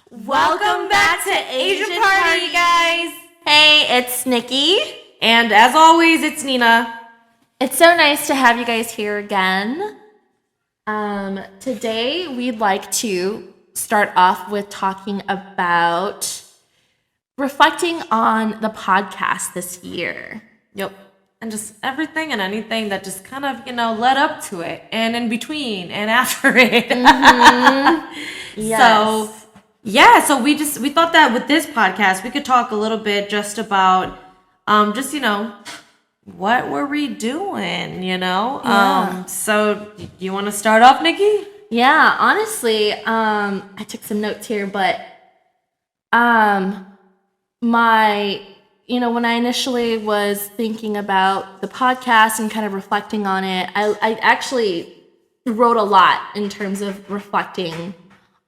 Welcome back to Asian Party, guys. Hey, it's Nikki. And as always, it's Nina. It's so nice to have you guys here again. Today, we'd like to start off with talking about reflecting on the podcast this year. Yep. And just everything and anything that just kind of, led up to it and in between and after it. Yes. So we thought that with this podcast, we could talk a little bit just about, what were we doing, Yeah. So you want to start off, Nikki? Yeah, honestly, I took some notes here, but when I initially was thinking about the podcast and kind of reflecting on it, I actually wrote a lot in terms of reflecting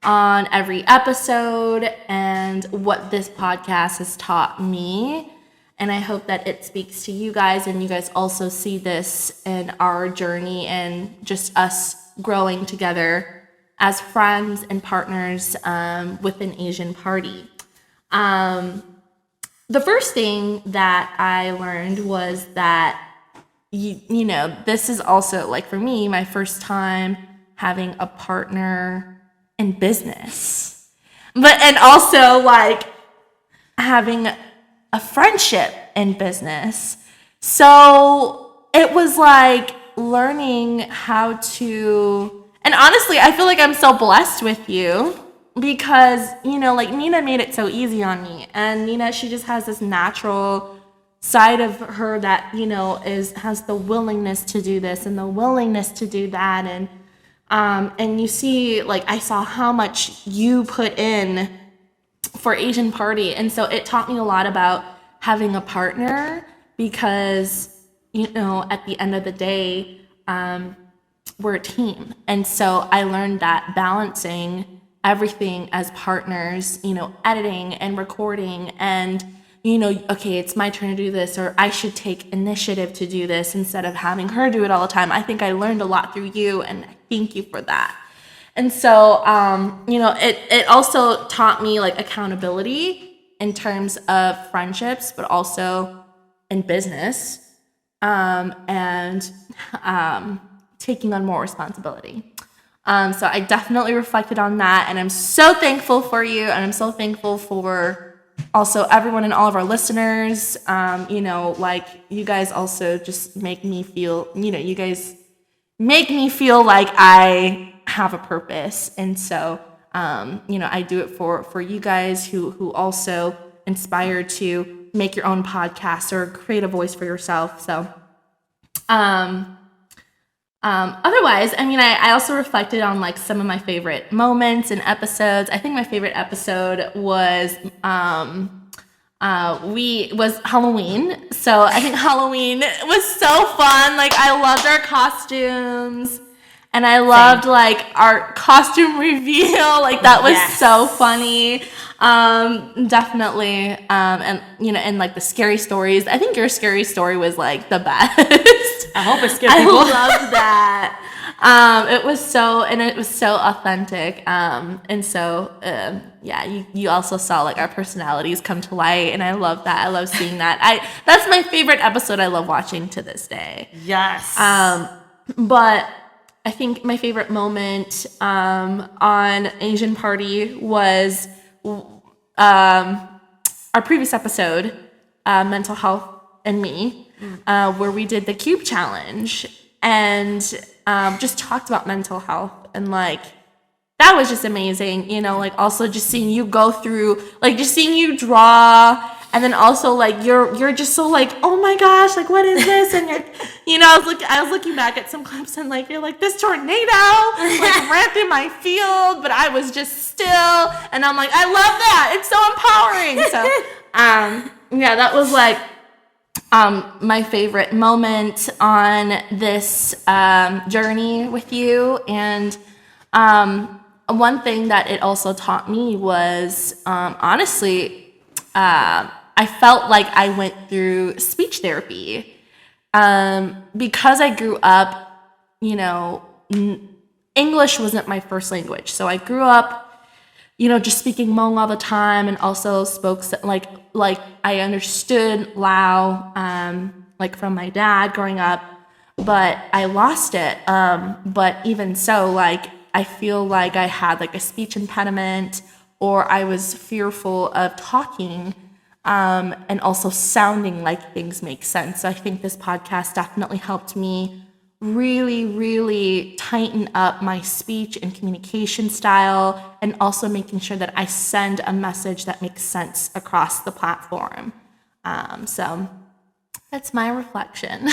on every episode and what this podcast has taught me. And I hope that it speaks to you guys and you guys also see this in our journey and just us growing together as friends and partners within Asian Party. The first thing that I learned was that, this is also, like for me, my first time having a partner in business. And also, like, having a friendship in business. So it was like learning how to, and honestly, I feel like I'm so blessed with you because, like Nina made it so easy on me. And Nina, she just has this natural side of her that, has the willingness to do this and the willingness to do that. And you see, like, I saw how much you put in for Asian Party. And so it taught me a lot about having a partner because, at the end of the day, we're a team. And so I learned that balancing everything as partners, editing and recording and, okay, it's my turn to do this, or I should take initiative to do this instead of having her do it all the time. I think I learned a lot through you, and I thank you for that. And so, it also taught me like accountability in terms of friendships, but also in business, and taking on more responsibility. So I definitely reflected on that, and I'm so thankful for you, and I'm so thankful for also everyone and all of our listeners. Like you guys also just make me feel, you guys make me feel like I have a purpose. And so, I do it for you guys who also inspire to make your own podcast or create a voice for yourself. So, otherwise, I also reflected on like some of my favorite moments and episodes. I think my favorite episode was Halloween. So I think Halloween was so fun. Like I loved our costumes and I loved like our costume reveal. Like that was so funny. Definitely. And like the scary stories. I think your scary story was like the best. I hope it scared people. I loved that. It was so authentic. And so, you also saw like our personalities come to light, and I love that. I love seeing that. That's my favorite episode. I love watching to this day. Yes. But I think my favorite moment on Asian Party was our previous episode, Mental Health and Me, where we did the Cube Challenge and just talked about mental health. And like, that was just amazing, like also just seeing you go through, like just seeing you draw. And then also like you're just so like, oh my gosh, like what is this? And you're, I was looking back at some clips and like you're like, this tornado like ran through my field, but I was just still. And I'm like, I love that. It's so empowering. So that was like my favorite moment on this journey with you. And one thing that it also taught me was honestly, I felt like I went through speech therapy because I grew up, English wasn't my first language. So I grew up, just speaking Hmong all the time, and also spoke like I understood Lao, like from my dad growing up, but I lost it. But even so, like I feel like I had like a speech impediment, or I was fearful of talking, and also sounding like things make sense. So I think this podcast definitely helped me really, really tighten up my speech and communication style, and also making sure that I send a message that makes sense across the platform. So that's my reflection.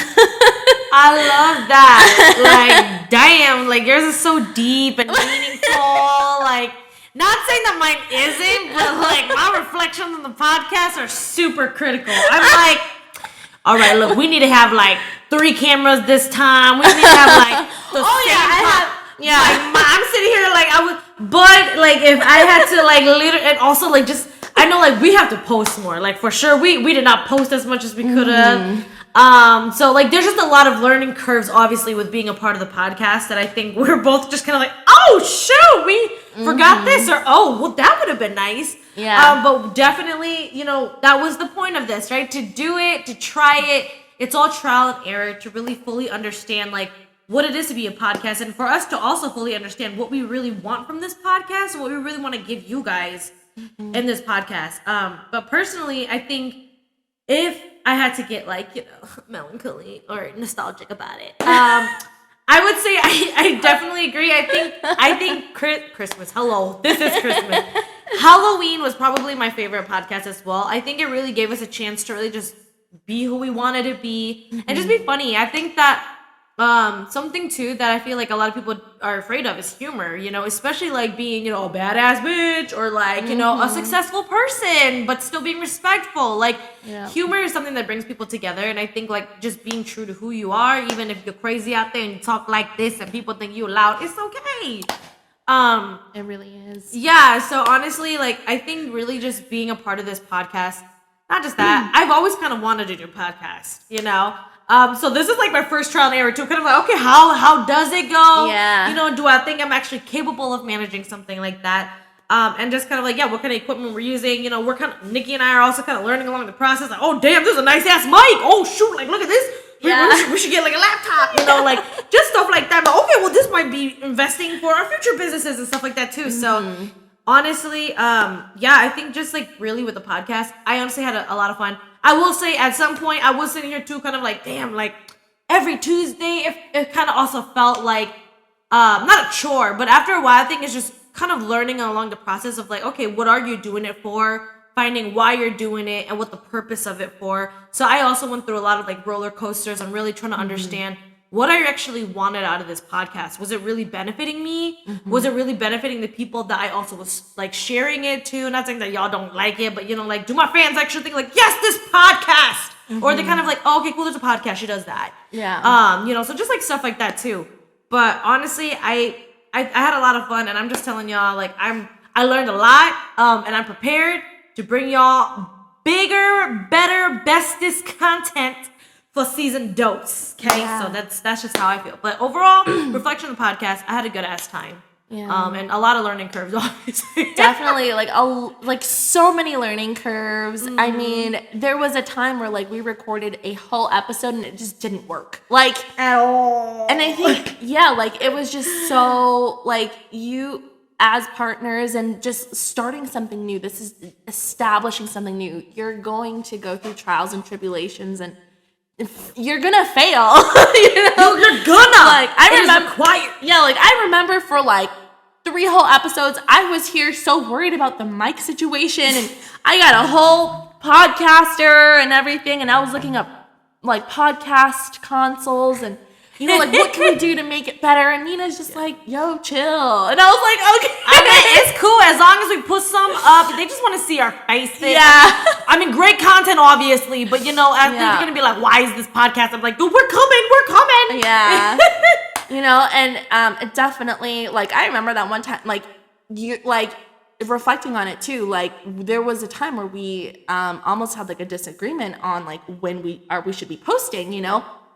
I love that. Like, damn, like yours is so deep and meaningful. Like, not saying that mine isn't, but like my reflections on the podcast are super critical. I'm like, all right, look, we need to have like 3 cameras this time. We need to have like the I'm sitting here like but like if I had to like literally, and also like just I know like we have to post more. Like for sure, we did not post as much as we could have. So like there's just a lot of learning curves, obviously, with being a part of the podcast that I think we're both just kind of like, oh shoot, we forgot this, or oh well that would have been nice. Yeah. But definitely, that was the point of this, right? To do it, to try it. It's all trial and error to really fully understand like what it is to be a podcast, and for us to also fully understand what we really want from this podcast and what we really want to give you guys in this podcast. But personally, I think if I had to get like, melancholy or nostalgic about it, I would say I definitely agree. I think Christmas. Hello, this is Christmas. Halloween was probably my favorite podcast as well. I think it really gave us a chance to really just be who we wanted to be and just be funny. I think that something too that I feel like a lot of people are afraid of is humor, especially like being, a badass bitch, or like, a successful person, but still being respectful. Like humor is something that brings people together. And I think like just being true to who you are, even if you're crazy out there and you talk like this and people think you're loud, it's okay. It really is. Yeah. So honestly, like I think really just being a part of this podcast, not just that, I've always kind of wanted to do a podcast, so this is like my first trial and error too. Kind of like, okay, how does it go? Yeah. Do I think I'm actually capable of managing something like that? And just kind of like, what kind of equipment we're using. Nikki and I are also kind of learning along the process. Like, oh damn, this is a nice ass mic. Oh shoot, like look at this. We should get like a laptop. Like just stuff like that. But okay, well this might be investing for our future businesses and stuff like that too. So honestly, I think just like really with the podcast, I honestly had a lot of fun. I will say at some point I was sitting here too kind of like, damn, like every Tuesday it kind of also felt like not a chore, but after a while I think it's just kind of learning along the process of like, okay, what are you doing it for? Finding why you're doing it and what the purpose of it for. So I also went through a lot of like roller coasters. I'm really trying to understand what I actually wanted out of this podcast. Was it really benefiting me? Was it really benefiting the people that I also was like sharing it to? Not saying that y'all don't like it, but like, do my fans actually think like, yes, this podcast? Or they kind of like, oh, okay, cool, there's a podcast, she does that. Yeah. So just like stuff like that too. But honestly, I had a lot of fun, and I'm just telling y'all, like I learned a lot, and I'm prepared to bring y'all bigger, better, bestest content for season dose. Okay, so that's just how I feel. But overall, reflection of the podcast, I had a good ass time. Yeah. And a lot of learning curves, obviously. Definitely, like so many learning curves. I mean, there was a time where like we recorded a whole episode and it just didn't work, like At all. And I think like it was just so like you as partners and just starting something new. This is establishing something new. You're going to go through trials and tribulations, and you're gonna fail. You're gonna. Like I remember, required. like I remember for like 3 whole episodes, I was here so worried about the mic situation, and I got a whole podcaster and everything, and I was looking up like podcast consoles and like what can we do to make it better? And Nina's just like, yo, chill. And I was like, okay. I mean, it's cool as long as we put some up. They just want to see our faces. Yeah. I mean, great content, obviously, but I think you're gonna be like, why is this podcast? I'm like, dude, we're coming. Yeah. And it definitely, like, I remember that one time, like, you, like, reflecting on it too, like, there was a time where we almost had like a disagreement on like when we should be posting,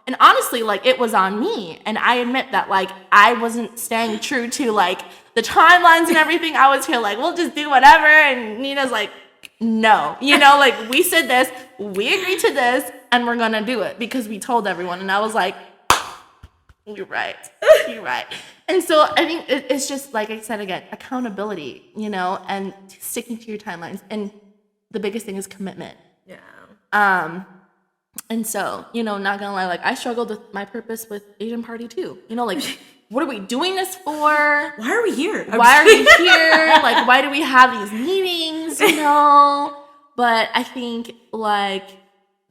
And honestly, like, it was on me. And I admit that, like, I wasn't staying true to, like, the timelines and everything. I was here like, we'll just do whatever. And Nina's like, no. You know, like, we said this, we agreed to this, and we're going to do it because we told everyone. And I was like, you're right. You're right. And so I think it's just, like I said again, accountability, you know, and sticking to your timelines. And the biggest thing is commitment. Yeah. And so, you know, not gonna lie, like, I struggled with my purpose with Asian Party too. You know, like, what are we doing this for? Why are we here? Why are we here? Like, why do we have these meetings, you know? But I think, like,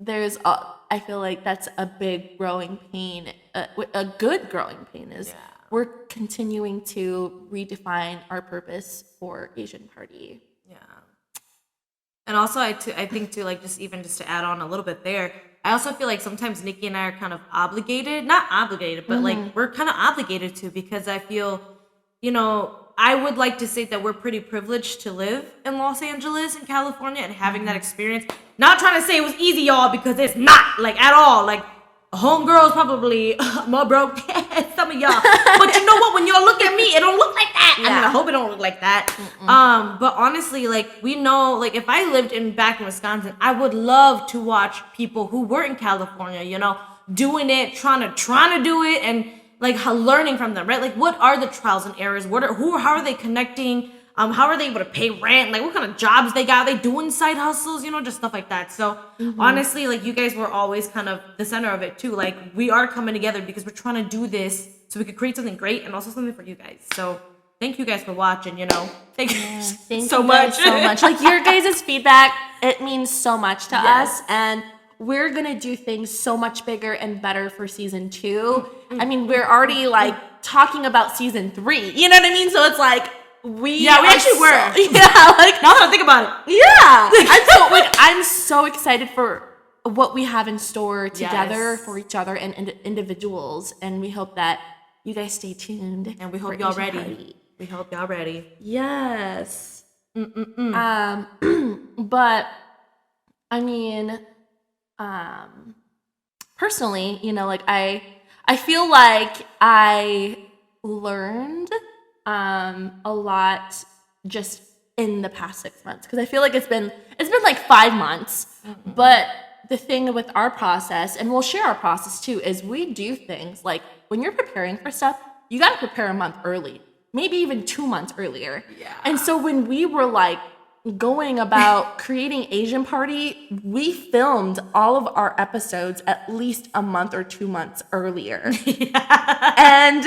I feel like that's a big growing pain. A good growing pain is we're continuing to redefine our purpose for Asian Party. Yeah. And also, I think too, like, just to add on a little bit there, I also feel like sometimes Nikki and I are kind of obligated, not obligated, but like we're kind of obligated to, because I feel, you know, I would like to say that we're pretty privileged to live in Los Angeles and California and having that experience. Not trying to say it was easy, y'all, because it's not, like, at all. Like, homegirls probably more broke than some of y'all. But you know what? When y'all look at me, it don't look like that. I mean, I hope it don't look like that. But honestly, like, we know, like, if I lived back in Wisconsin, I would love to watch people who were in California, you know, doing it, trying to do it, and, like, learning from them, right? Like, what are the trials and errors? How are they connecting? How are they able to pay rent? Like, what kind of jobs they got? Are they doing side hustles? You know, just stuff like that. So honestly, like, you guys were always kind of the center of it too. Like, we are coming together because we're trying to do this so we could create something great and also something for you guys. So thank you guys for watching, you know. Thank you so much. Like, your guys' feedback, it means so much to us. And we're going to do things so much bigger and better for season 2. I mean, we're already, like, talking about season 3. You know what I mean? So it's like, we actually were. Yeah, like, now that I think about it. Yeah. I'm so excited for what we have in store together for each other and individuals. And we hope that you guys stay tuned. And we hope y'all ready. We hope y'all ready. Yes. But I mean, personally, you know, like, I feel like I learned a lot just in the past 6 months, because I feel like it's been like 5 months. But the thing with our process, and we'll share our process too, is we do things like, when you're preparing for stuff, you got to prepare a month early, maybe even 2 months earlier. And so when we were, like, going about creating Asian Party, we filmed all of our episodes at least a month or 2 months earlier. And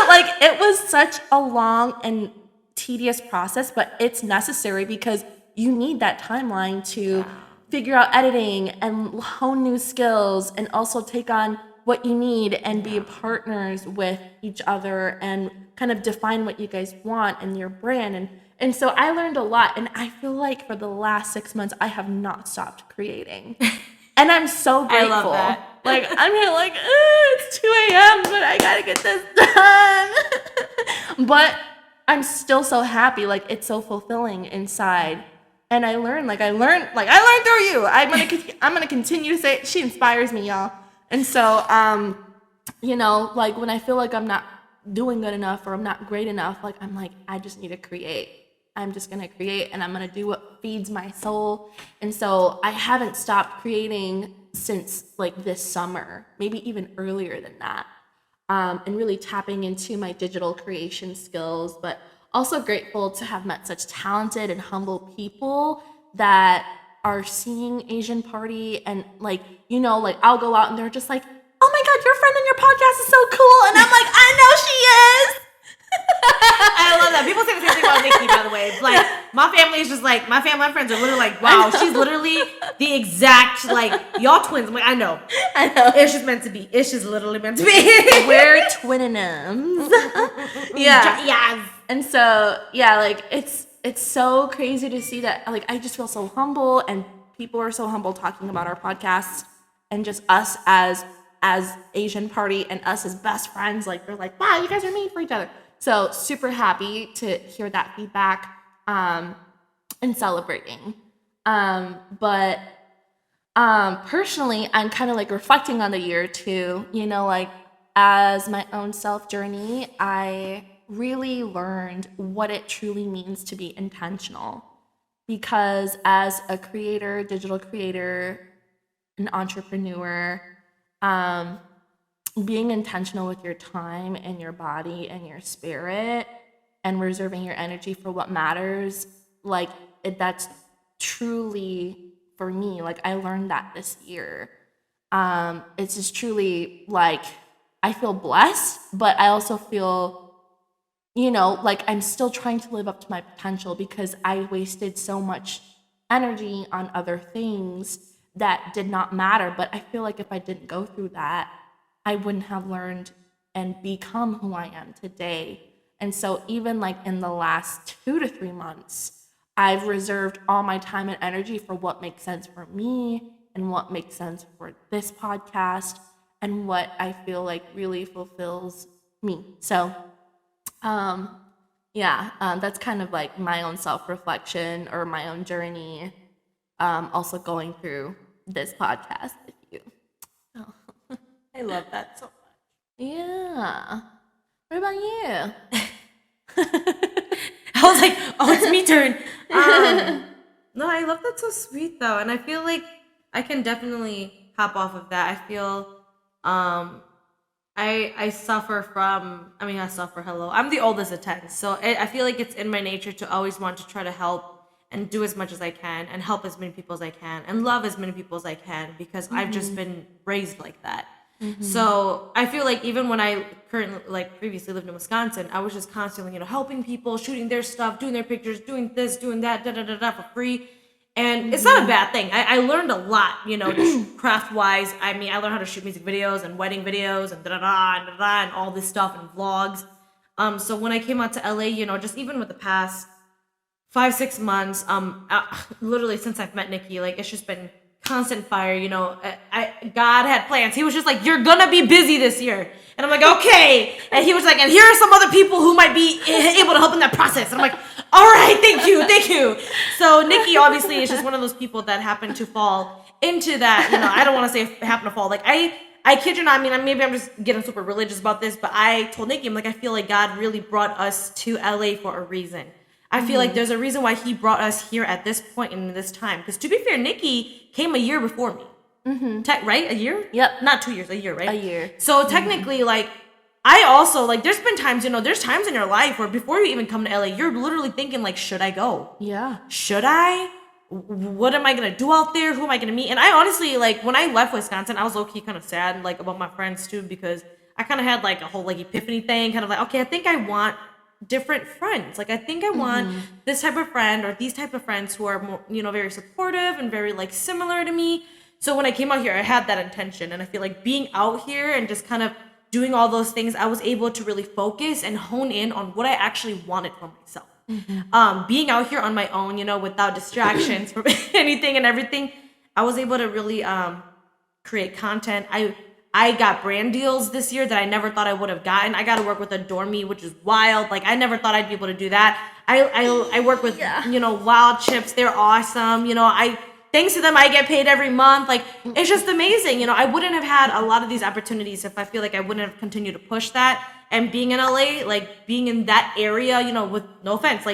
like, it was such a long and tedious process, but it's necessary because you need that timeline to figure out editing and hone new skills, and also take on what you need and be partners with each other and kind of define what you guys want and your brand. And so I learned a lot, and I feel like for the last 6 months, I have not stopped creating. And I'm so grateful. I love that. Like, I'm here like, it's 2 a.m., but I gotta get this done. But I'm still so happy. Like, it's so fulfilling inside. And I learned through you. I'm gonna continue to say it. She inspires me, y'all. And so, you know, like, when I feel like I'm not doing good enough or I'm not great enough, like, I'm like, I just need to create. I'm just going to create, and I'm going to do what feeds my soul. And so I haven't stopped creating since, like, this summer, maybe even earlier than that, and really tapping into my digital creation skills, but also grateful to have met such talented and humble people that are seeing Asian Party. And, like, you know, like, I'll go out and they're just like, oh my God, your friend on your podcast is so cool. And I'm like, I know she is. I love that. People say the same thing about Nikki, by the way. Like, my family is just like, my friends are literally like, wow, she's literally the exact, like, y'all twins. I'm like, I know. It's just meant to be. It's just literally meant to be. We're twinninums. Yeah. And so, yeah, like, it's so crazy to see that. Like, I just feel so humble, and people are so humble talking about our podcast, and just us as Asian Party and us as best friends. Like, they're like, wow, you guys are made for each other. So super happy to hear that feedback, and celebrating. But Personally, I'm kind of like reflecting on the year too, you know, like as my own self journey, I really learned what it truly means to be intentional. Because as a creator, digital creator, an entrepreneur, being intentional with your time and your body and your spirit and reserving your energy for what matters, like that's truly for me, like I learned that this year. It's just truly like I feel blessed, but I also feel, you know, like I'm still trying to live up to my potential because I wasted so much energy on other things that did not matter. But I feel like if I didn't go through that, I wouldn't have learned and become who I am today. And so even like in the last 2 to 3 months, I've reserved all my time and energy for what makes sense for me and what makes sense for this podcast and what I feel like really fulfills me. So, that's kind of like my own self-reflection or my own journey, also going through this podcast with you. Oh, I love that so much. Yeah. What about you? I was like, oh, it's me turn. No, I love that so sweet though. And I feel like I can definitely hop off of that. I feel I suffer from, not suffer, hello. I'm the oldest of 10. So I feel like it's in my nature to always want to try to help and do as much as I can and help as many people as I can and love as many people as I can because I've just been raised like that. So I feel like even when I previously lived in Wisconsin, I was just constantly, helping people, shooting their stuff, doing their pictures, doing this, doing that, for free. And it's not a bad thing. I learned a lot, craft wise. I learned how to shoot music videos and wedding videos and and all this stuff and vlogs. So when I came out to LA, just even with the past 5-6 months, literally since I've met Nikki, like it's just been constant fire. God had plans. He was just like, you're gonna be busy this year. And I'm like, okay. And he was like, and here are some other people who might be able to help in that process. And I'm like, all right, thank you. So Nikki obviously is just one of those people that happened to fall into that, I don't want to say happen to fall. Like I kid you not, maybe I'm just getting super religious about this, but I told Nikki, I'm like, I feel like God really brought us to LA for a reason. I feel like there's a reason why he brought us here at this point in this time. Because to be fair, Nikki came a year before me. Right? A year? Yep. Not 2 years, a year, right? A year. So technically, I also, there's been times, there's times in your life where before you even come to LA, you're literally thinking, should I go? Yeah. Should I? What am I going to do out there? Who am I going to meet? And I honestly, when I left Wisconsin, I was low-key kind of sad, about my friends, too, because I kind of had, a whole, epiphany thing, kind of okay, I think I want different friends. I think I want this type of friend or these type of friends who are more, very supportive and very, similar to me. So when I came out here, I had that intention. And I feel like being out here and just kind of doing all those things, I was able to really focus and hone in on what I actually wanted for myself. Being out here on my own, without distractions from anything and everything, I was able to really create content. I got brand deals this year that I never thought I would have gotten. I got to work with Adore Me, which is wild. I never thought I'd be able to do that. I work with, Wild Chips. They're awesome. Thanks to them, I get paid every month. It's just amazing. I wouldn't have had a lot of these opportunities if I feel like I wouldn't have continued to push that. And being in LA, being in that area, with no offense,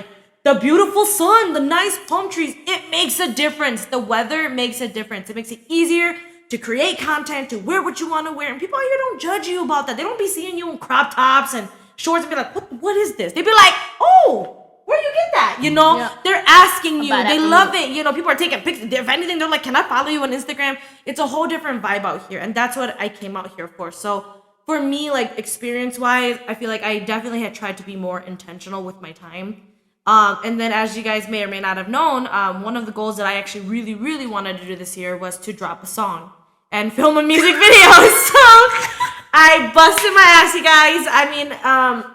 the beautiful sun, the nice palm trees, it makes a difference. The weather makes a difference. It makes it easier to create content, to wear what you want to wear. And people out here don't judge you about that. They don't be seeing you in crop tops and shorts and be like, what is this? They be like, oh, where you get that? Yeah. They're asking you. About They it. love it. People are taking pictures. If anything, they're like, can I follow you on Instagram? It's a whole different vibe out here. And that's what I came out here for. So for me, experience-wise, I feel like I definitely had tried to be more intentional with my time. And then as you guys may or may not have known, one of the goals that I actually really, really wanted to do this year was to drop a song and film a music video. So I busted my ass, you guys.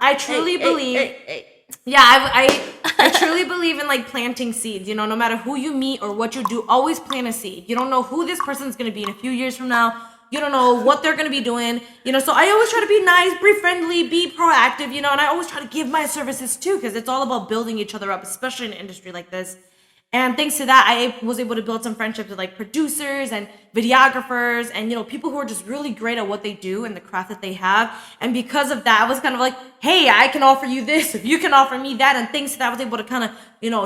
I truly believe... Yeah, I truly believe in planting seeds. No matter who you meet or what you do, always plant a seed. You don't know who this person's going to be in a few years from now. You don't know what they're going to be doing. So I always try to be nice, be friendly, be proactive, and I always try to give my services too, because it's all about building each other up, especially in an industry like this. And thanks to that, I was able to build some friendships with like producers and videographers and, people who are just really great at what they do and the craft that they have. And because of that, I was kind of like, hey, I can offer you this if you can offer me that. And thanks to that, I was able to kind of,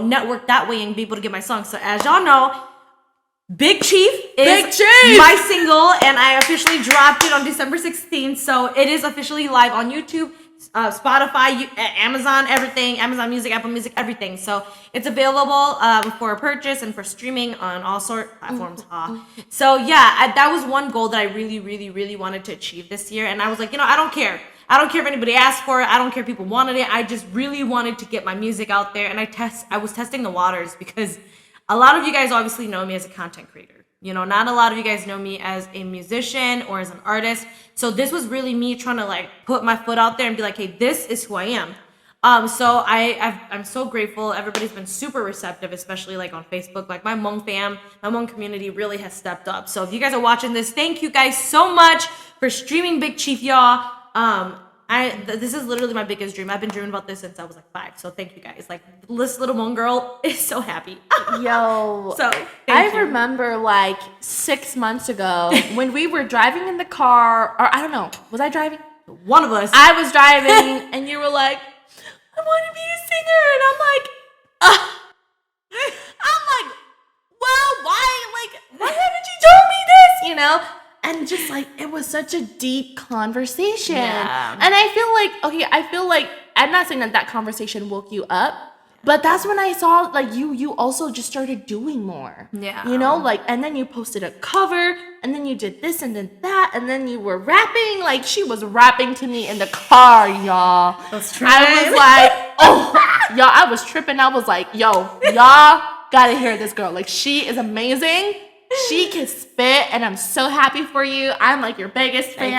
network that way and be able to get my song. So as y'all know, Big Chief is my single, and I officially dropped it on December 16th. So it is officially live on YouTube, Spotify, Amazon, everything, Amazon Music, Apple Music, everything. So it's available for purchase and for streaming on all sort platforms. So yeah, that was one goal that I really, really, really wanted to achieve this year. And I was like, I don't care. I don't care if anybody asked for it. I don't care if people wanted it. I just really wanted to get my music out there. And I was testing the waters because a lot of you guys obviously know me as a content creator. Not a lot of you guys know me as a musician or as an artist. So this was really me trying to like put my foot out there and be like, hey, this is who I am. So I'm so grateful. Everybody's been super receptive, especially like on Facebook. Like my Hmong fam, my Hmong community really has stepped up. So if you guys are watching this, thank you guys so much for streaming Big Chief, y'all. This is literally my biggest dream. I've been dreaming about this since I was like 5. So thank you guys. Like this little Hmong girl is so happy. Yo. So I remember like 6 months ago when we were driving in the car, or I don't know, was I driving? One of us. I was driving and you were like, I want to be a singer. And I'm like, well, why haven't you told me this? And just like, it was such a deep conversation. Yeah. And I feel like, I'm not saying that conversation woke you up, but that's when I saw like you also just started doing more. Yeah. And then you posted a cover and then you did this and then that and then you were rapping. Like she was rapping to me in the car, y'all. That's true. I was like, oh, y'all, I was tripping. I was like, yo, y'all gotta hear this girl. Like she is amazing. She can spit, and I'm so happy for you. I'm like your biggest fan.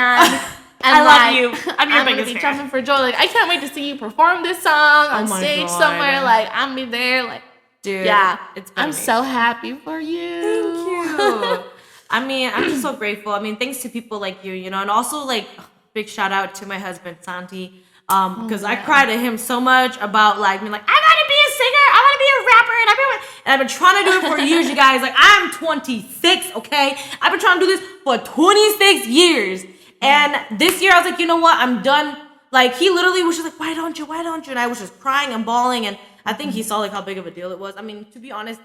I love you. I'm your biggest fan. Jumping for joy. Like I can't wait to see you perform this song on stage somewhere. Like I'm be there. Like, dude, yeah, it's been amazing. So happy for you. Thank you. I'm just so grateful. Thanks to people like you, and also like big shout out to my husband Santi. Because I cry to him so much about like being like, I gotta be a singer, I wanna be a rapper, and I've been trying to do it for years, you guys. Like I'm 26, okay? I've been trying to do this for 26 years. And this year I was like, you know what? I'm done. Like he literally was just like, why don't you? And I was just crying and bawling, and I think he saw like how big of a deal it was. To be honest,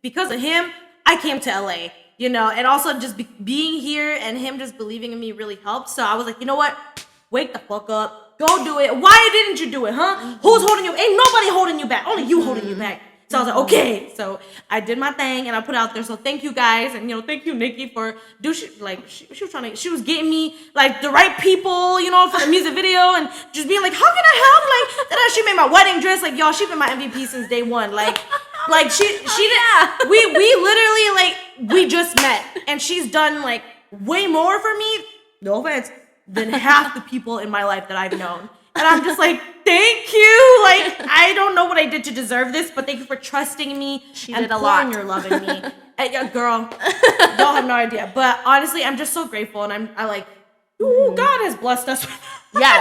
because of him, I came to LA, and also just being here and him just believing in me really helped. So I was like, you know what? Wake the fuck up. Go do it. Why didn't you do it, huh? Who's holding you? Ain't nobody holding you back. Only you holding you back. So I was like, okay. So I did my thing and I put it out there. So thank you guys, and thank you Nikki for she was getting me like the right people, for the music video and just being like, how can I help? Like then she made my wedding dress. Like y'all, she been my MVP since day one. Like she did. We literally like we just met and she's done like way more for me. No offense. Than half the people in my life that I've known. And I'm just like, thank you. Like, I don't know what I did to deserve this, but thank you for trusting me and pouring your love in me. And, girl, y'all have no idea. But honestly, I'm just so grateful. And I like, ooh, God has blessed us with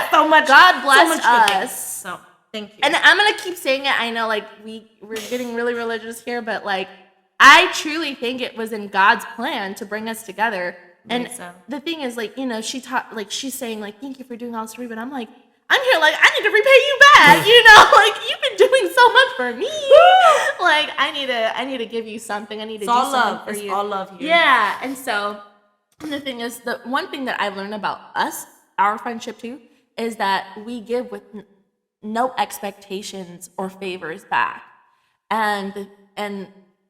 so much. God bless so much us. So thank you. And I'm going to keep saying it. I know like we're getting really religious here, but like, I truly think it was in God's plan to bring us together. And the thing is, like, she's saying, like, thank you for doing all this for me. But I'm like, I'm here, like, I need to repay you back, Like, you've been doing so much for me. Like, I need to give you something. I need to do something for you. It's all love here. Yeah. And so, the thing is, the one thing that I learned about us, our friendship too, is that we give with no expectations or favors back. And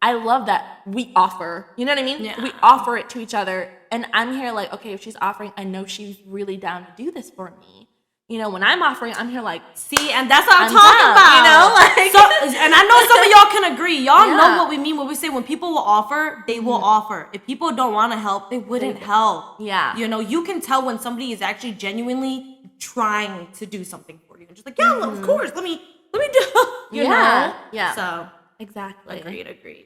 I love that we offer, you know what I mean? Yeah. We offer it to each other. And I'm here like, okay, if she's offering, I know she's really down to do this for me. When I'm offering, I'm here like, see, and that's what I'm talking about. Like, so, and I know some of y'all can agree. Y'all know what we mean when we say when people will offer, they will offer. If people don't want to help, they wouldn't help. Yeah. You can tell when somebody is actually genuinely trying to do something for you. Just like, yeah, of course, let me do, you know? Yeah. So, exactly. Agreed.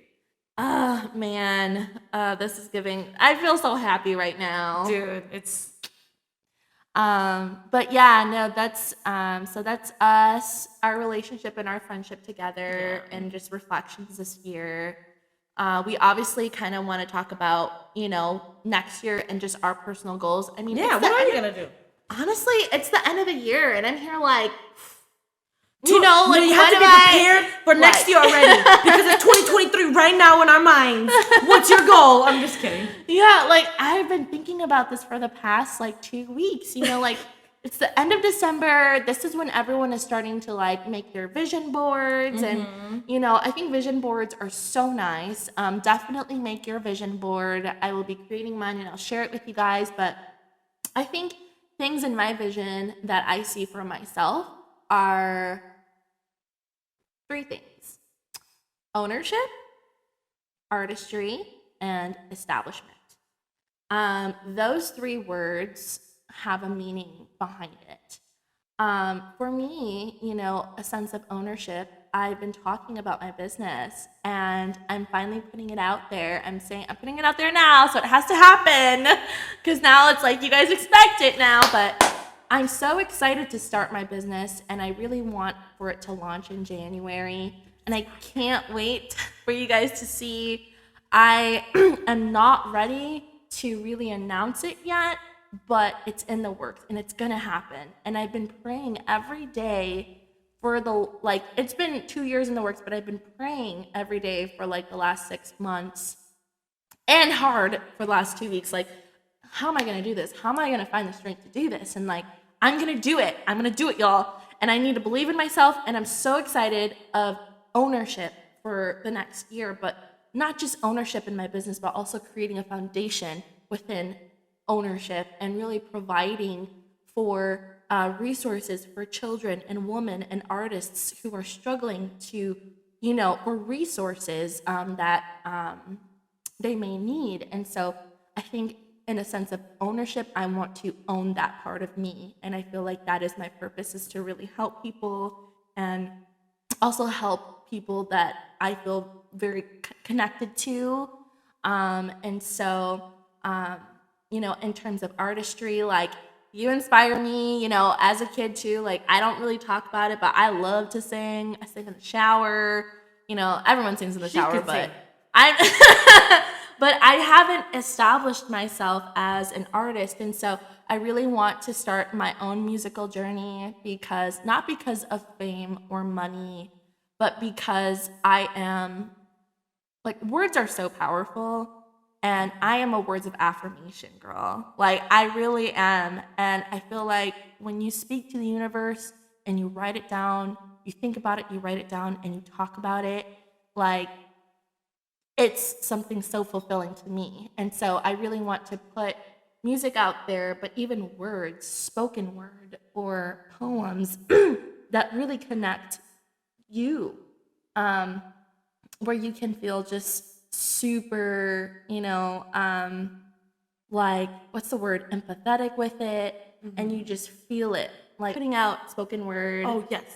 Man, this is giving. I feel so happy right now, dude. But yeah, no, that's so that's us, our relationship and our friendship together, and just reflections this year. We obviously kind of want to talk about, next year and just our personal goals. I mean, Yeah, it's what the are you end gonna do? honestly, it's the end of the year, and I'm here like, No, you have what to am be I- prepared for next like- year already because it's 2023 right now in our minds. What's your goal? I'm just kidding. Yeah, like I've been thinking about this for the past like 2 weeks. Like it's the end of December. This is when everyone is starting to like make their vision boards, and I think vision boards are so nice. Definitely make your vision board. I will be creating mine and I'll share it with you guys. But I think things in my vision that I see for myself are 3 things: ownership, artistry, and establishment. Those 3 words have a meaning behind it. For me, a sense of ownership. I've been talking about my business and I'm finally putting it out there. I'm putting it out there now, so it has to happen because now it's like you guys expect it now. But I'm so excited to start my business and I really want for it to launch in January. And I can't wait for you guys to see. I am not ready to really announce it yet, but it's in the works and it's gonna happen. And I've been praying every day for it's been 2 years in the works, but I've been praying every day for like the last 6 months and hard for the last 2 weeks. Like, how am I gonna do this? How am I gonna find the strength to do this? And like, I'm gonna do it. I'm gonna do it, y'all. And I need to believe in myself. And I'm so excited of ownership for the next year, but not just ownership in my business, but also creating a foundation within ownership and really providing for resources for children and women and artists who are struggling to, for resources that they may need. And so I think in a sense of ownership, I want to own that part of me. And I feel like that is my purpose, is to really help people and also help people that I feel very connected to. And so, in terms of artistry, like, you inspire me, as a kid too. Like, I don't really talk about it, but I love to sing. I sing in the shower. Everyone sings in the shower, but but I haven't established myself as an artist. And so I really want to start my own musical journey not because of fame or money, but because I am, like, words are so powerful. And I am a words of affirmation girl. Like, I really am. And I feel like when you speak to the universe and you write it down, you think about it, you write it down, and you talk about it, like, it's something so fulfilling to me. And so I really want to put music out there, but even words, spoken word or poems that really connect you, where you can feel just super, like, what's the word, empathetic with it, and you just feel it, like putting out spoken word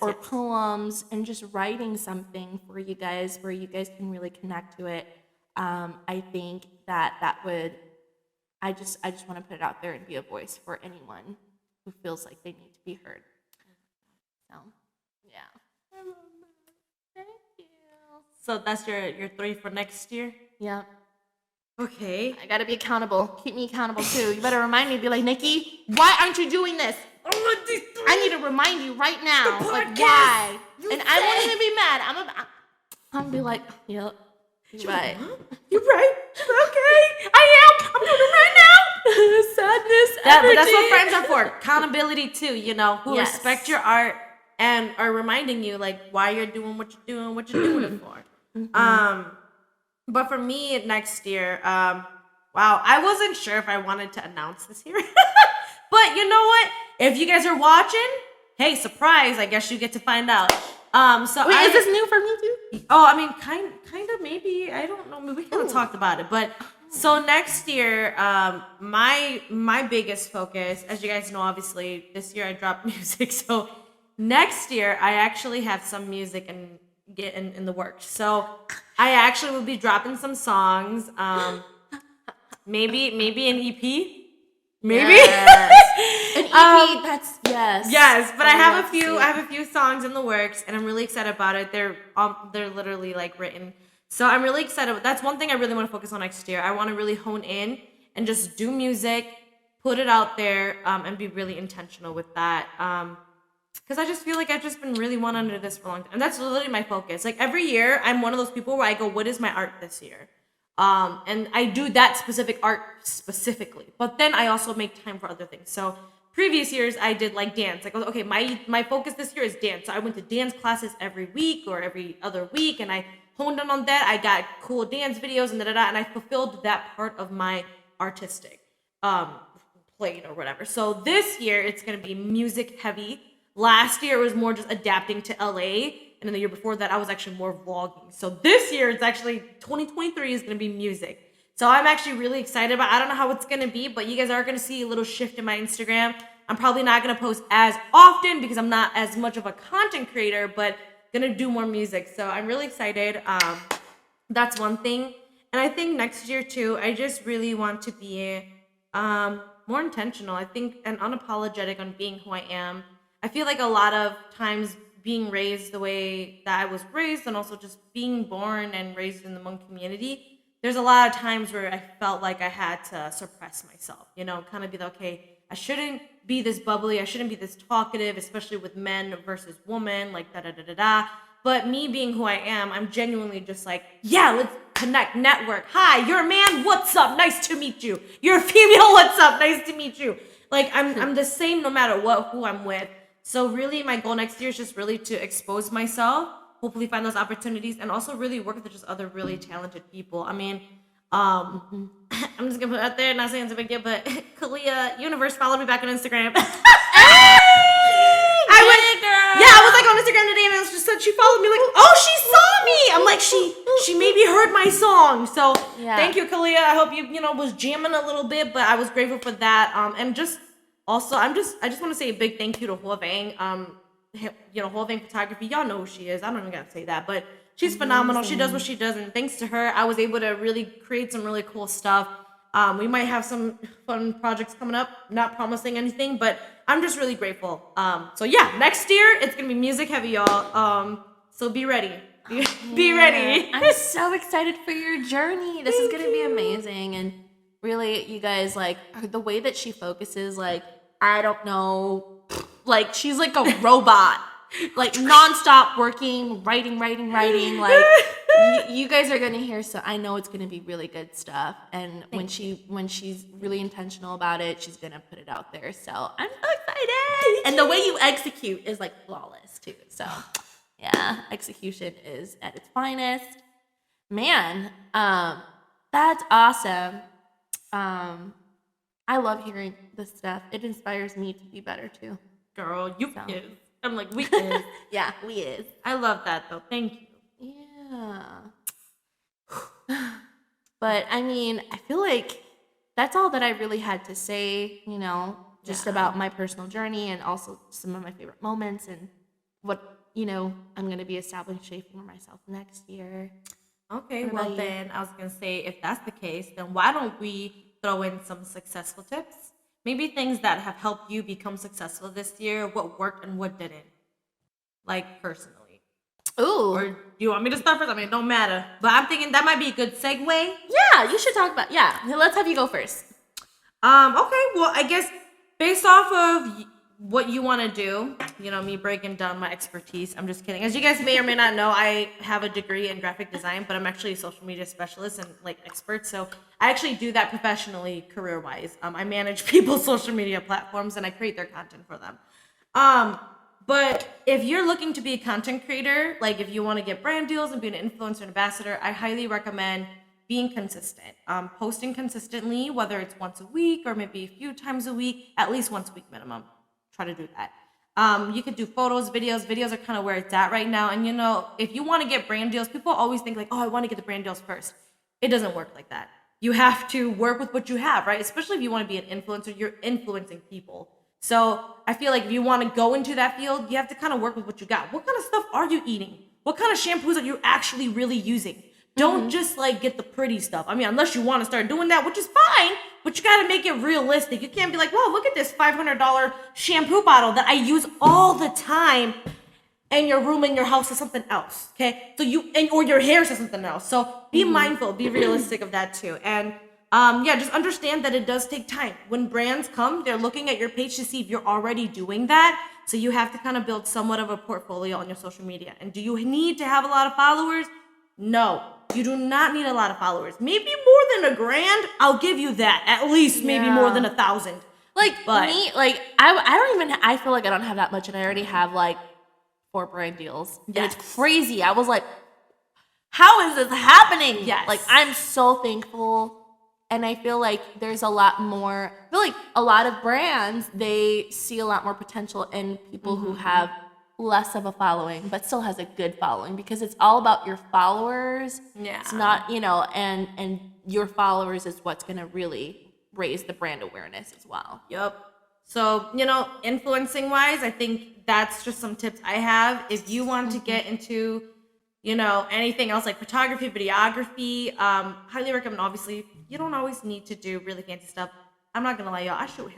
or poems and just writing something for you guys where you guys can really connect to it. I think that would, I just want to put it out there and be a voice for anyone who feels like they need to be heard. So, yeah. Thank you. So that's your 3 for next year? Yeah. Okay. I gotta be accountable. Keep me accountable too. You better remind me. Be like, Nikki, why aren't you doing this? I need to remind you right now. Like, why? And I won't even be mad. I'm gonna be like, yep. You're right. You're right. Okay. I am. I'm doing it right now. Sadness. But that's what friends are for. Accountability too. Who Yes. respect your art and are reminding you like why you're doing what you're doing, what you're doing it for. But for me next year, wow, I wasn't sure if I wanted to announce this here. But you know what? If you guys are watching, hey, surprise! I guess you get to find out. So wait, is this new for me too? Oh, I mean, kind of, maybe. I don't know. Maybe we kind of talked about it, but so next year, my biggest focus, as you guys know, obviously this year I dropped music. So next year I actually have some music and get in the works. So I actually will be dropping some songs. Maybe an EP. Maybe Yes. An EP, that's yes. Yes, but I have love a to few. see I it. have a few songs in the works, and I'm really excited about it. They're literally like written, so I'm really excited. That's one thing I really want to focus on next year. I want to really hone in and just do music, put it out there, and be really intentional with that. Because I just feel like I've just been really one under this for a long time, and that's literally my focus. Like every year, I'm one of those people where I go, "What is my art this year?" And I do that specific art specifically, but then I also make time for other things. So previous years I did like dance. Like okay, my focus this year is dance. So I went to dance classes every week or every other week, and I honed in on that. I got cool dance videos and and I fulfilled that part of my artistic plate or whatever. So this year it's gonna be music heavy. Last year it was more just adapting to LA. And then the year before that, I was actually more vlogging. So this year, it's actually 2023 is going to be music. So I'm actually really excited about. I don't know how it's going to be, but you guys are going to see a little shift in my Instagram. I'm probably not going to post as often because I'm not as much of a content creator, but going to do more music. So I'm really excited. That's one thing. And I think next year too, I just really want to be more intentional. I think and unapologetic on being who I am. I feel like a lot of times being raised the way that I was raised and also just being born and raised in the Hmong community, there's a lot of times where I felt like I had to suppress myself, kind of be like, okay, I shouldn't be this bubbly, I shouldn't be this talkative, especially with men versus women, like da-da-da-da-da. But me being who I am, I'm genuinely just like, yeah, let's connect, network. Hi, you're a man, what's up? Nice to meet you. You're a female, what's up? Nice to meet you. Like, I'm the same no matter who I'm with. So really, my goal next year is just really to expose myself, hopefully find those opportunities, and also really work with just other really talented people. I mean, I'm just gonna put it out there, not saying it's a big deal, but Kalia Universe followed me back on Instagram. I was like on Instagram today, and it was just said she followed me. Like, oh, she saw me. I'm like, she maybe heard my song. So thank you, Kalia. I hope you was jamming a little bit, but I was grateful for that. And just. Also, I just want to say a big thank you to Hua Vang. Hua Vang Photography. Y'all know who she is. I don't even gotta say that, but she's phenomenal. She does what she does, and thanks to her, I was able to really create some really cool stuff. We might have some fun projects coming up. Not promising anything, but I'm just really grateful. So yeah, next year it's gonna be music heavy, y'all. So be ready. Be ready. I'm so excited for your journey. This is gonna be amazing, and really, you guys, like, the way that she focuses, like, I don't know, like, she's like a robot, like, nonstop working, writing, like, you guys are gonna hear, so I know it's gonna be really good stuff, and when she's really intentional about it, she's gonna put it out there, so I'm so excited, and the way you execute is, like, flawless, too, so, yeah, execution is at its finest. Man, that's awesome. I love hearing this stuff. It inspires me to be better too. Girl, you is. I'm like, we is. Yeah, we is. I love that though. Thank you. Yeah. But I mean, I feel like that's all that I really had to say, just about my personal journey and also some of my favorite moments and what, I'm going to be establishing for myself next year. Okay, well then I was gonna say if that's the case, then why don't we throw in some successful tips? Maybe things that have helped you become successful this year, what worked and what didn't. Like personally. Ooh. Or do you want me to start first? I mean, it don't matter. But I'm thinking that might be a good segue. Yeah, you should talk about let's have you go first. Okay, well I guess based off of what you want to do, me breaking down my expertise. I'm just kidding. As you guys may or may not know, I have a degree in graphic design, but I'm actually a social media specialist and expert. So I actually do that professionally, career-wise. I manage people's social media platforms and I create their content for them. But if you're looking to be a content creator, like if you want to get brand deals and be an influencer ambassador, I highly recommend being consistent, posting consistently, whether it's once a week or maybe a few times a week, at least once a week minimum. Try to do that. You could do photos, videos. Videos are kind of where it's at right now. And if you want to get brand deals, people always think like, oh, I want to get the brand deals first. It doesn't work like that. You have to work with what you have, right? Especially if you want to be an influencer, you're influencing people. So I feel like if you want to go into that field, you have to kind of work with what you got. What kind of stuff are you eating? What kind of shampoos are you actually really using? Don't just like get the pretty stuff. I mean, unless you want to start doing that, which is fine, but you got to make it realistic. You can't be like, "Whoa, look at this $500 shampoo bottle that I use all the time." And your room in your house is something else, okay? So or your hair says something else. So be mindful, be realistic of that too. And just understand that it does take time. When brands come, they're looking at your page to see if you're already doing that. So you have to kind of build somewhat of a portfolio on your social media. And do you need to have a lot of followers? No, you do not need a lot of followers. Maybe more than 1,000, I'll give you that. At least maybe more than 1,000. Like me, like I feel like I don't have that much, and I already have like 4 brand deals. Yes. And it's crazy. I was like, how is this happening? Yes. Like, I'm so thankful. And I feel like there's a lot more, I feel like a lot of brands, they see a lot more potential in people who have less of a following, but still has a good following, because it's all about your followers. Yeah. It's not, and your followers is what's going to really raise the brand awareness as well. Yep. So, influencing wise, I think that's just some tips I have. If you want to get into, anything else like photography, videography, highly recommend. Obviously, you don't always need to do really fancy stuff. I'm not going to lie, y'all. I shoot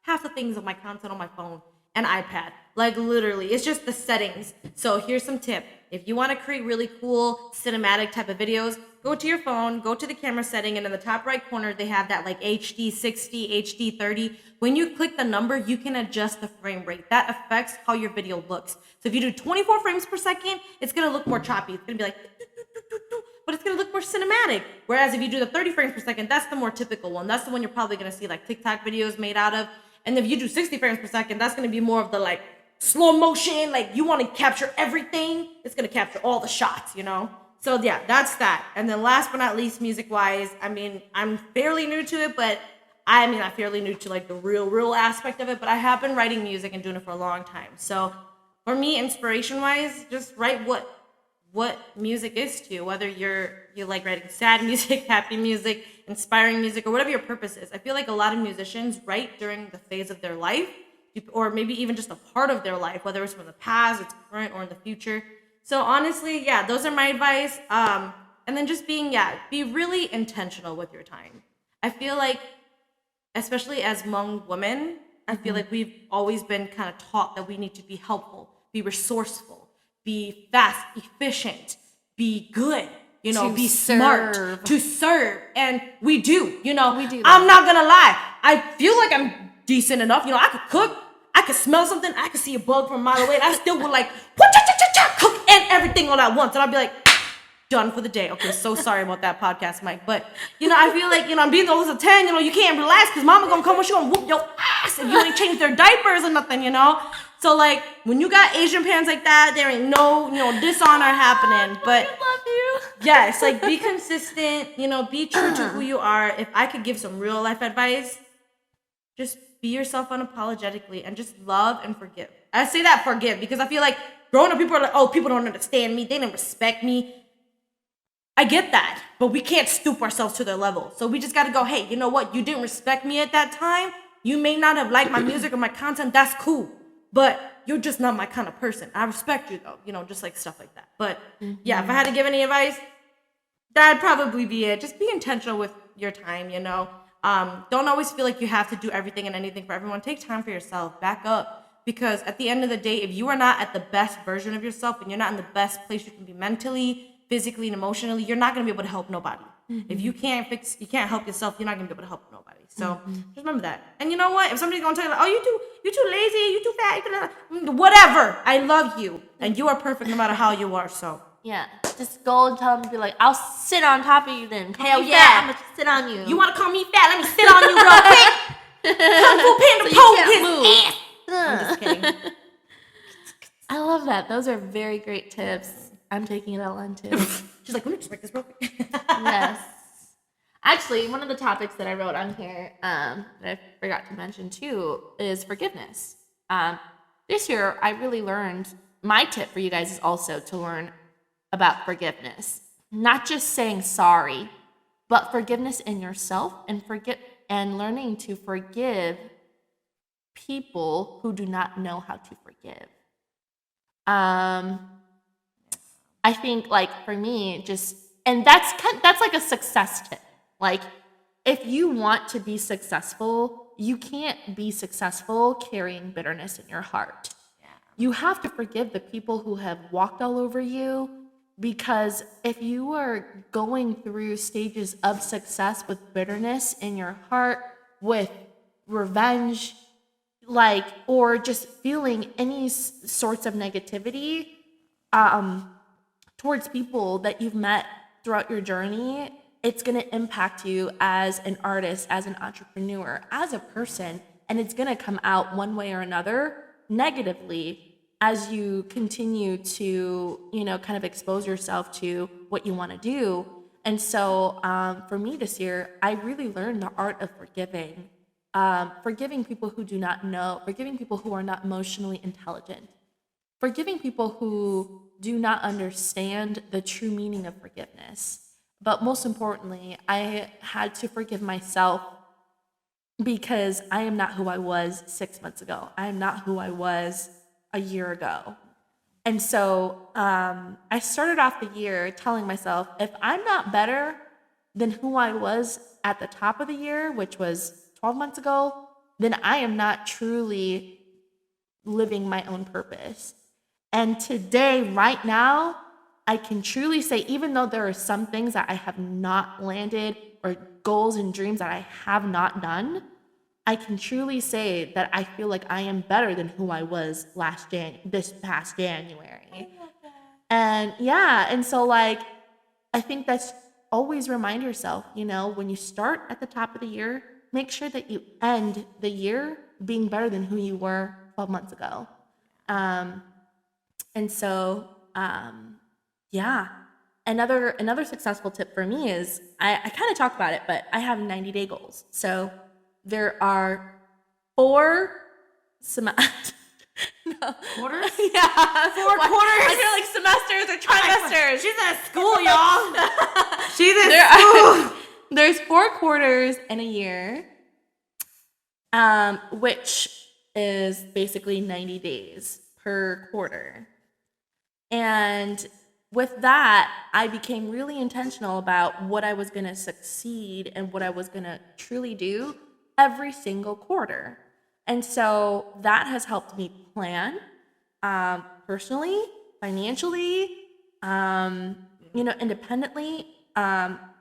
half the things of my content on my phone and iPad. Like literally, it's just the settings. So here's some tip. If you want to create really cool cinematic type of videos, go to your phone, go to the camera setting, and in the top right corner, they have that like HD 60, HD 30. When you click the number, you can adjust the frame rate. That affects how your video looks. So if you do 24 frames per second, it's going to look more choppy. It's going to be like, but it's going to look more cinematic. Whereas if you do the 30 frames per second, that's the more typical one. That's the one you're probably going to see like TikTok videos made out of. And if you do 60 frames per second, that's going to be more of the like slow motion, like you want to capture everything. It's going to capture all the shots, So yeah, that's that. And then last but not least, music wise, I mean, I'm fairly new to it, but I'm fairly new to like the real aspect of it, but I have been writing music and doing it for a long time. So for me, inspiration wise, just write what music is to you, whether you like writing sad music, happy music, inspiring music, or whatever your purpose is. I feel like a lot of musicians write during the phase of their life, or maybe even just a part of their life, whether it's from the past, it's current, or in the future. So honestly, yeah, those are my advice. And then just be really intentional with your time. I feel like, especially as Hmong women, I feel like we've always been kind of taught that we need to be helpful, be resourceful, be fast, efficient, be good, be smart, to serve. And we do, We do. I'm not gonna lie. I feel like I'm decent enough. I could cook, I could smell something, I could see a bug from a mile away, and I still would like, cook and everything all at once. And I'd be like, done for the day. Okay, so sorry about that podcast, Mike. But, I feel like, I'm being the oldest of 10, you can't relax because mama gonna come and she gonna whoop your ass if you ain't changed their diapers or nothing, So, like, when you got Asian parents like that, there ain't no, dishonor happening. But, I love you. Yes, like, be consistent, be true to who you are. If I could give some real life advice, just be yourself unapologetically and just love and forgive. I say that forgive because I feel like growing up, people are like, oh, people don't understand me. They didn't respect me. I get that, but we can't stoop ourselves to their level. So we just got to go, hey, you know what? You didn't respect me at that time. You may not have liked my music or my content. That's cool. But you're just not my kind of person. I respect you though, just like stuff like that. But yeah, if I had to give any advice, that'd probably be it. Just be intentional with your time, Don't always feel like you have to do everything and anything for everyone. Take time for yourself. Back up. Because at the end of the day, if you are not at the best version of yourself and you're not in the best place you can be mentally, physically, and emotionally, you're not going to be able to help nobody. If you can't help yourself, you're not going to be able to help nobody. So just remember that. And you know what? If somebody's going to tell you, like, oh, you're too lazy, you're too fat, whatever. I love you. And you are perfect no matter how you are. So yeah, just go and tell them, be like, I'll sit on top of you then. Hell yeah. Fat, I'm going to sit on you. You want to call me fat? Let me sit on you real quick. Kung Fu Panda pose his ass. I'm just kidding. I love that. Those are very great tips. I'm taking it all on too. She's like, let me just make this real quick. Yes. Actually, one of the topics that I wrote on here that I forgot to mention too is forgiveness. This year, I really learned, my tip for you guys is also to learn about forgiveness. Not just saying sorry, but forgiveness in yourself and learning to forgive people who do not know how to forgive. I think, like, for me, just and that's like a success tip. Like, if you want to be successful, you can't be successful carrying bitterness in your heart. You have to forgive the people who have walked all over you, because if you are going through stages of success with bitterness in your heart, with revenge, like, or just feeling any sorts of negativity towards people that you've met throughout your journey, it's going to impact you as an artist, as an entrepreneur, as a person, and it's going to come out one way or another negatively as you continue to, kind of expose yourself to what you want to do. And so for me this year, I really learned the art of forgiving. Forgiving people who do not know, forgiving people who are not emotionally intelligent, forgiving people who do not understand the true meaning of forgiveness. But most importantly, I had to forgive myself, because I am not who I was 6 months ago. I am not who I was a year ago. And so I started off the year telling myself, if I'm not better than who I was at the top of the year, which was 12 months ago, then I am not truly living my own purpose. And today, right now, I can truly say, even though there are some things that I have not landed, or goals and dreams that I have not done, I can truly say that I feel like I am better than who I was this past January. And so like, I think that's always remind yourself, when you start at the top of the year, make sure that you end the year being better than who you were 12 months ago. And so, another successful tip for me is, I kind of talked about it, but I have 90-day goals. So there are 4 semesters. No. Quarters? Yeah. 4 quarters? I feel like semesters or trimesters. She's at school, y'all. She's at school. There's 4 quarters in a year, which is basically 90 days per quarter. And with that, I became really intentional about what I was going to succeed and what I was going to truly do every single quarter. And so that has helped me plan personally, financially, independently.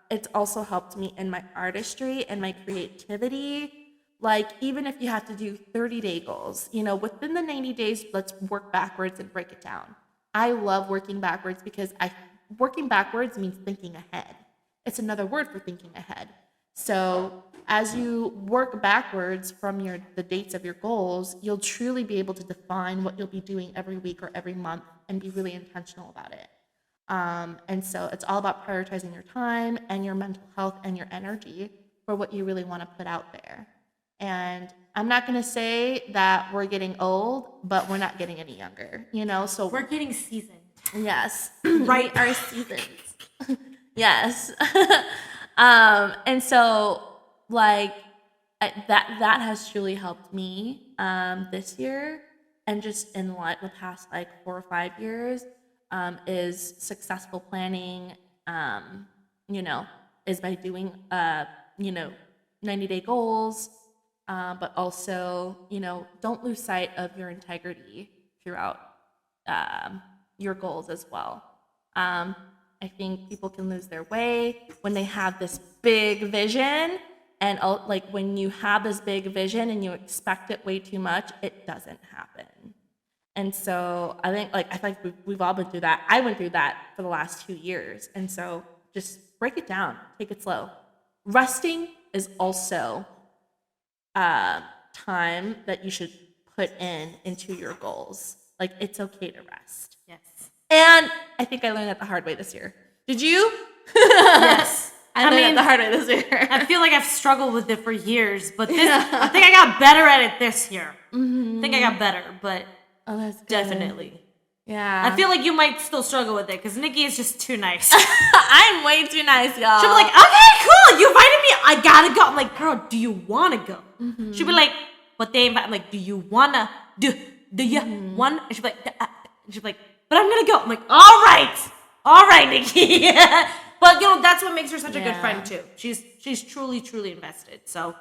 It's also helped me in my artistry and my creativity. Like, even if you have to do 30-day goals, within the 90 days, let's work backwards and break it down. I love working backwards, because working backwards means thinking ahead. It's another word for thinking ahead. So as you work backwards from the dates of your goals, you'll truly be able to define what you'll be doing every week or every month and be really intentional about it. And so it's all about prioritizing your time and your mental health and your energy for what you really want to put out there. And I'm not going to say that we're getting old, but we're not getting any younger, so we're getting seasoned. Yes. Right. Our seasons. Yes. And so like that has truly helped me this year, and just in the past 4 or 5 years, is successful planning, is by doing 90-day goals, but also don't lose sight of your integrity throughout your goals as well. I think people can lose their way when they have this big vision, and when you have this big vision and you expect it way too much, it doesn't happen. And so I think we've all been through that. I went through that for the last 2 years. And so just break it down, take it slow. Resting is also time that you should put into your goals. It's okay to rest. Yes. And I think I learned that the hard way this year. Did you? Yes. I learned it the hard way this year. I feel like I've struggled with it for years, but I think I got better at it this year. Mm-hmm. I think I got better, but that's good. Definitely. Yeah. I feel like you might still struggle with it, because Nikki is just too nice. I'm way too nice, y'all. She'll be like, okay, cool, you invited me, I gotta go. I'm like, girl, do you wanna go? Mm-hmm. She'll be like, but they invite. I'm like, do you wanna? Do you want? And she'll be like, but I'm gonna go. I'm like, all right, Nikki. But that's what makes her such a good Yeah. friend too. She's truly, truly invested. So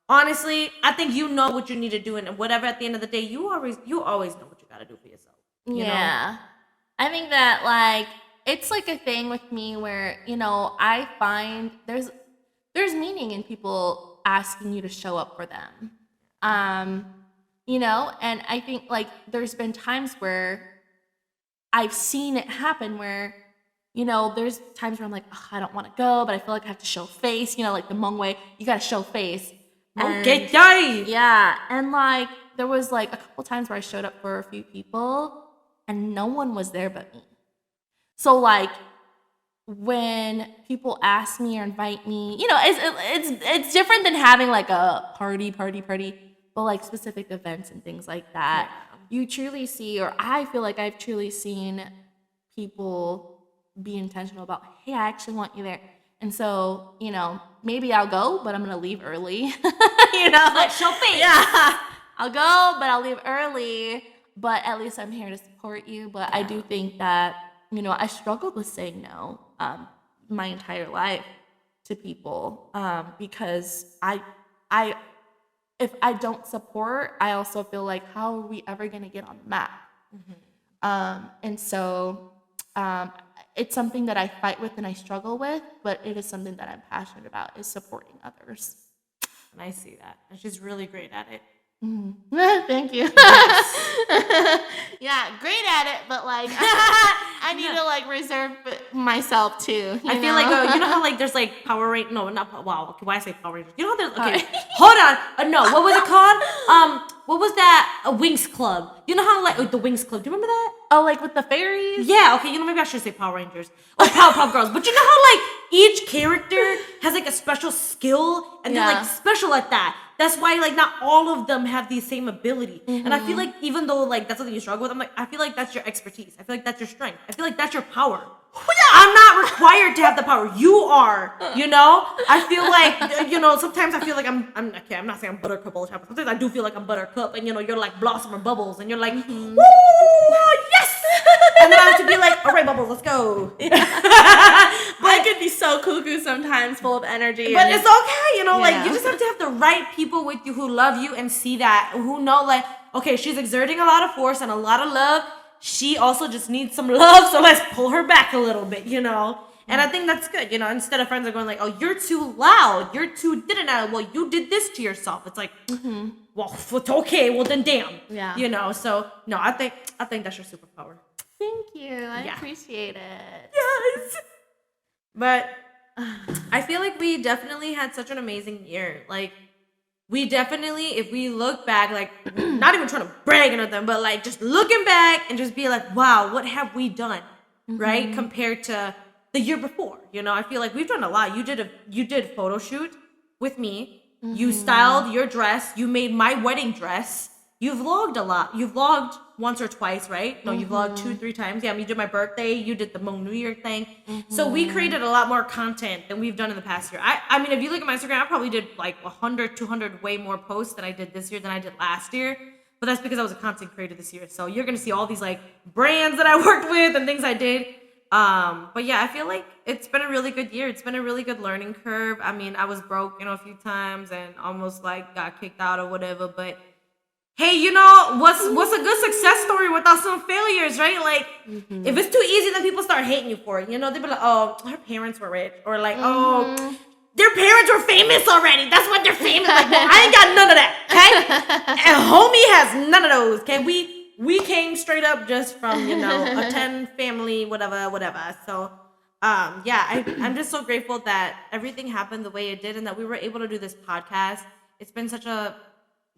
honestly, I think you know what you need to do, and whatever at the end of the day, you always know what you gotta do for yourself. You know? I think that like it's like a thing with me where, I find there's meaning in people asking you to show up for them. And I think like there's been times where I've seen it happen where, there's times where I'm like, oh, I don't want to go, but I feel like I have to show face, like the Hmong way, you got to show face. Okay, yay! Yeah, and like there was like a couple times where I showed up for a few people and no one was there but me. So like when people ask me or invite me, it's different than having like a party, but like specific events and things like that. Yeah. You truly see, or I feel like I've truly seen people be intentional about, hey, I actually want you there. And so, maybe I'll go, but I'm going to leave early. Like, show face. Yeah. I'll go, but I'll leave early. But at least I'm here to support you. But I do think that, I struggled with saying no my entire life to people because if I don't support, I also feel like, how are we ever going to get on the map? And so it's something that I fight with and I struggle with, but it is something that I'm passionate about, is supporting others. And I see that. And she's really great at it. Thank you. Yes. Yeah, great at it, but like I need to like reserve myself too. I feel like how like there's like Power Rangers. No, not wow. Okay, why I say Power Rangers? You know how there's hold on. No, what was it called? What was that? A Wings Club. You know how like the Wings Club? Do you remember that? Oh, like with the fairies? Yeah. Okay. Maybe I should say Power Rangers or Powerpuff Girls. But you know how like each character has like a special skill and they're like special at that. That's why like not all of them have the same ability. And I feel like even though like that's something you struggle with, I'm like, I feel like that's your expertise. I feel like that's your strength. I feel like that's your power. I'm not required to have the power. You are, I feel like, sometimes I feel like I'm not saying I'm Buttercup all the time, but sometimes I do feel like I'm Buttercup and, you're like Blossom or Bubbles and you're like, woo, yes! And then I have to be like, all right, Bubbles, let's go. But I could be so cuckoo sometimes, full of energy. But it's okay, like you just have to have the right people with you who love you and see that, who know like, okay, she's exerting a lot of force and a lot of love. She also just needs some love, so let's pull her back a little bit, And I think that's good, instead of friends are going like, oh, you're too loud, you're too well, you did this to yourself. It's like, well, it's okay, well then damn. Yeah. So no, I think that's your superpower. Thank you. I appreciate it. Yes. But I feel like we definitely had such an amazing year. Like, we definitely, if we look back, like, not even trying to brag on them, but like just looking back and just be like, wow, what have we done, right? Compared to the year before, I feel like we've done a lot. You did photo shoot with me. You styled your dress. You made my wedding dress. You vlogged a lot. You vlogged once or twice, right? No, you vlogged 2-3 times. Yeah, you did my birthday. You did the Hmong New Year thing. So we created a lot more content than we've done in the past year. I mean, if you look at my Instagram, I probably did like 100, 200 way more posts than I did this year than I did last year. But that's because I was a content creator this year. So you're going to see all these like brands that I worked with and things I did. But yeah, I feel like it's been a really good year. It's been a really good learning curve. I mean, I was broke, a few times and almost like got kicked out or whatever, but hey, what's a good success story without some failures, right? Like, if it's too easy, then people start hating you for it. They'd be like, oh, her parents were rich. Or like, oh, their parents were famous already. That's what they're famous. Like, well, I ain't got none of that, okay? And homie has none of those, okay? We came straight up just from, a 10 family, whatever. So, I'm just so grateful that everything happened the way it did and that we were able to do this podcast. It's been such a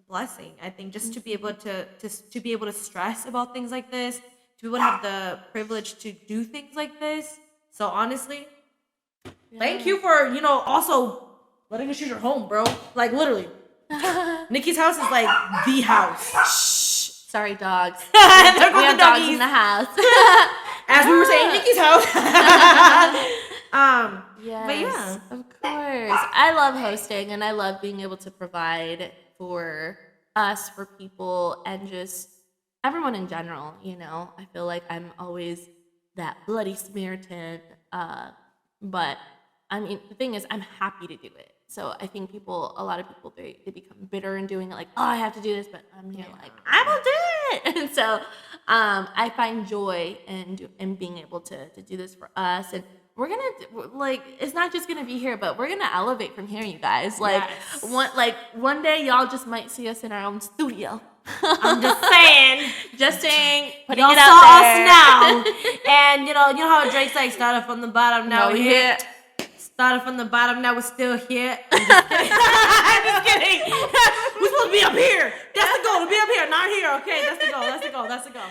blessing, I think, just to be able to stress about things like this, to be able to have the privilege to do things like this. So honestly, thank you for also letting us use your home, bro. Like literally, Nikki's house is like the house. Shh. Sorry, dogs. There goes We have the dogs doggies. in the house. As we were saying, Nikki's house. Yes, but yeah, of course. I love hosting and I love being able to provide for us, for people, and just everyone in general. I feel like I'm always that bloody Samaritan, But I mean, the thing is, I'm happy to do it. So I think a lot of people, they become bitter in doing it. Like, oh, I have to do this, but I'm here like, I will do it. And so I find joy in being able to do this for us. And we're gonna like, it's not just gonna be here, but we're gonna elevate from here, you guys. Like, one day y'all just might see us in our own studio. I'm just saying. Just saying. Y'all saw us now. And you know how Drake's like, started from the bottom, now we're here. Started from the bottom, now we're still here. I'm just kidding. I'm just kidding. We're supposed to be up here. That's the goal, to be up here, not here. Okay, that's the goal. That's the goal. That's the goal.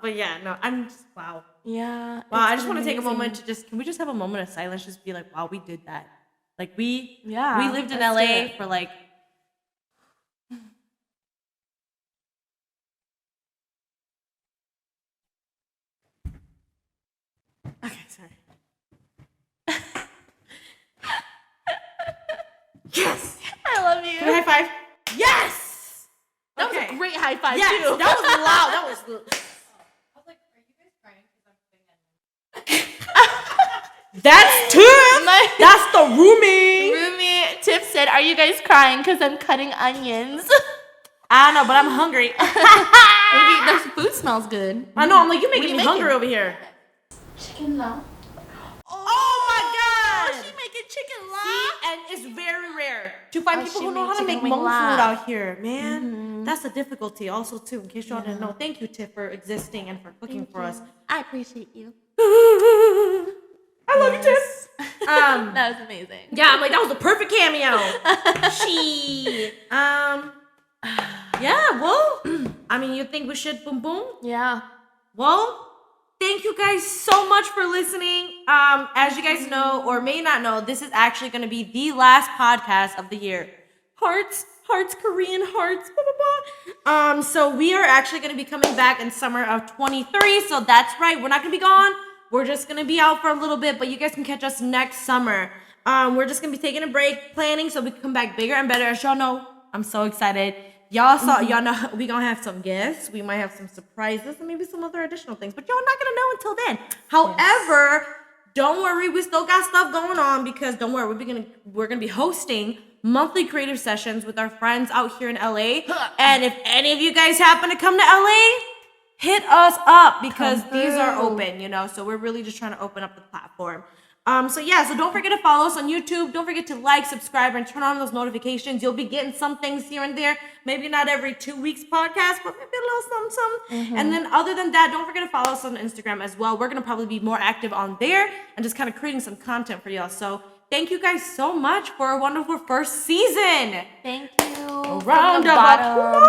But yeah, no, I'm just wow. Yeah. Wow, I just want to take a moment to can we just have a moment of silence? Just be like, wow, we did that. Like we lived in LA for like. Okay, sorry. Yes! I love you. Can we high five? Yes! That was a great high five, yes, too. That was loud. That was. I was like, are you guys crying because I'm That's Tiff! That's the roomie! Tiff said, are you guys crying because I'm cutting onions? I don't know, but I'm hungry. The food smells good. I know, I'm like, you're making me hungry over here. Chicken la. Oh my god! She making chicken la. See? And it's very rare to find people who know how to make wing Hmong la. food out here, man. That's the difficulty also too, in case y'all didn't know. Thank you, Tiff, for existing and for cooking for us. I appreciate you. I love you, Tiff. That was amazing. Yeah, I'm like, that was the perfect cameo. Yeah, well, I mean, you think we should boom boom? Yeah. Well, thank you guys so much for listening. As you guys know, or may not know, this is actually going to be the last podcast of the year. Hearts, Korean hearts, blah, blah, blah. So we are actually going to be coming back in summer of 23. So that's right. We're not going to be gone. We're just going to be out for a little bit, but you guys can catch us next summer. We're just going to be taking a break, planning so we can come back bigger and better. As y'all know, I'm so excited. Y'all know we gonna have some guests. We might have some surprises and maybe some other additional things, but y'all not gonna know until then. However, don't worry, we still got stuff going on because don't worry, we're gonna be hosting monthly creative sessions with our friends out here in LA. And if any of you guys happen to come to LA, hit us up because these are open, so we're really just trying to open up the platform. So don't forget to follow us on YouTube. Don't forget to like, subscribe, and turn on those notifications. You'll be getting some things here and there. Maybe not every 2 weeks podcast, but maybe a little something. And then other than that, don't forget to follow us on Instagram as well. We're going to probably be more active on there and just kind of creating some content for y'all. So thank you guys so much for a wonderful first season. Thank you. A round of applause.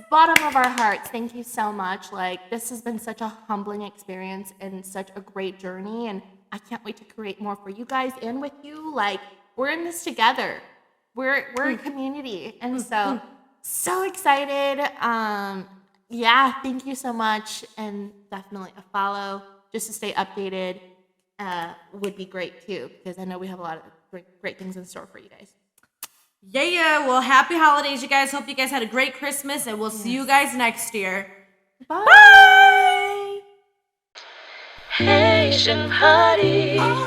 Bottom of our hearts, thank you so much. Like, this has been such a humbling experience and such a great journey, and I can't wait to create more for you guys and with you. Like, we're in this together. We're a community, and so excited. Thank you so much, and definitely a follow just to stay updated would be great too, because I know we have a lot of great things in store for you guys. Yeah. Well, happy holidays, you guys. Hope you guys had a great Christmas, and we'll see you guys next year. Bye. Haitian Hottie.